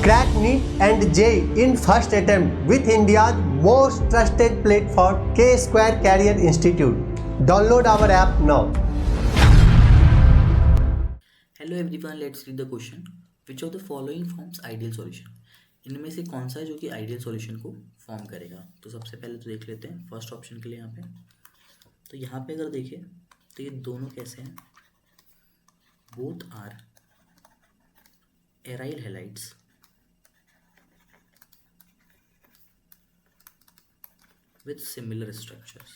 Crack NEET and JEE in first attempt with India's most trusted platform, K-Square Career Institute. Download our app now. Hello everyone, let's read the question. Which of the following forms ideal solution. इनमें से कौन सा है जो कि ideal solution को form करेगा. तो सबसे पहले तो देख लेते हैं फर्स्ट ऑप्शन के लिए. यहाँ पे तो यहाँ पे अगर देखें तो ये दोनों कैसे हैं. Both are aryl halides with similar structures.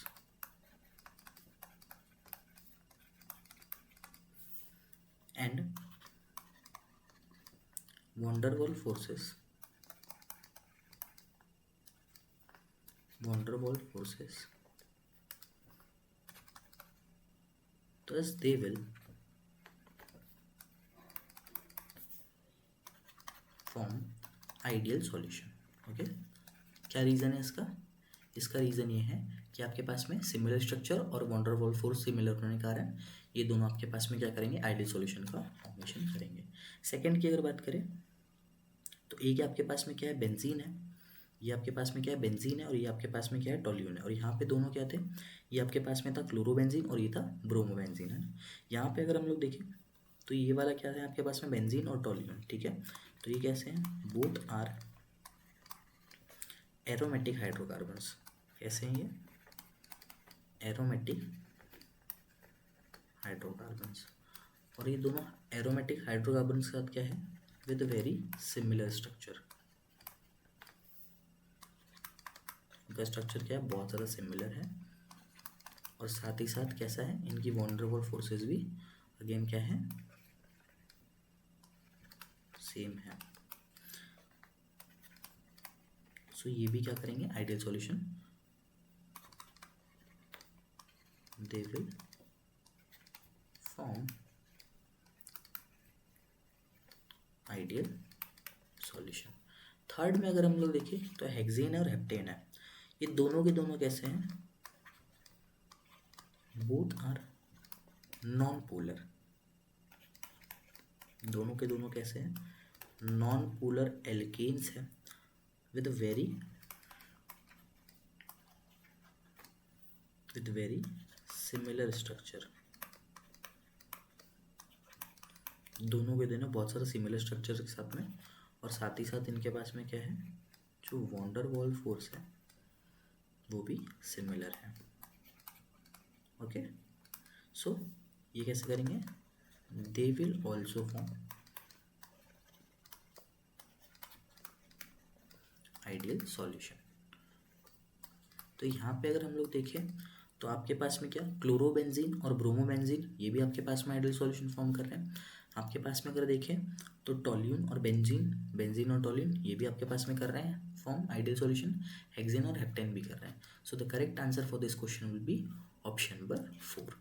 And van der Waals forces thus they will form ideal solution. Okay, क्या रीज़न है इसका. इसका रीज़न ये है कि आपके पास में सिमिलर स्ट्रक्चर और van der Waals force similar होने के कारण ये दोनों आपके पास में क्या करेंगे, आइडियल सॉल्यूशन का फॉर्मेशन करेंगे. सेकंड की अगर बात करें तो एक आपके पास में क्या है, बेंजीन है. ये आपके पास में क्या है, बेंजीन है. और ये आपके पास में क्या है, टोल्यून है. और यहाँ पे दोनों क्या थे, ये आपके पास में था क्लोरोबेंजीन और ये था ब्रोमोबेंजीन, है ना. यहाँ पे अगर हम लोग देखें तो ये वाला क्या है आपके पास में, बेंजीन और टोल्यून. ठीक है, तो ये कैसे हैं, बोथ आर एरोमेटिक हाइड्रोकार्बन्स. कैसे हैं ये, एरोमेटिक हाइड्रोकार्बन्स. और ये दोनों एरोमेटिक हाइड्रोकार्बन्स के साथ क्या है, विद वेरी सिमिलर स्ट्रक्चर. इनका स्ट्रक्चर क्या है, बहुत ज़्यादा सिमिलर है. और साथ ही साथ कैसा है, इनकी van der Waals फोर्सेस भी अगेन क्या है, सेम है. सो ये भी क्या करेंगे, ideal solution. They will form ideal solution. Third में अगर हम लोग देखें तो हेक्सेन है और हेप्टेन है. ये दोनों के दोनों कैसे हैं, बोथ आर नॉन पोलर. दोनों के दोनों कैसे हैं, नॉन पोलर एल्केन्स है विद वेरी सिमिलर स्ट्रक्चर. दोनों के दोनों बहुत सारे सिमिलर स्ट्रक्चर के साथ में. और साथ ही साथ इनके पास में क्या है, जो van der Waals फोर्स है वो भी सिमिलर है. ओके, सो ये कैसे करेंगे, they will also form ideal solution. तो यहाँ पे अगर हम लोग देखें तो आपके पास में क्या, क्लोरोबेंजीन और ब्रोमोबेंजीन ये भी आपके पास में आइडियल सॉल्यूशन फॉर्म कर रहे हैं. आपके पास में अगर देखें तो टोल्यून और बेंजीन और टोल्यून ये भी आपके पास में कर रहे हैं फॉर्म आइडियल सॉल्यूशन. हेक्सेन और हेप्टेन भी कर रहे हैं. So the correct answer for this question will be option number 4.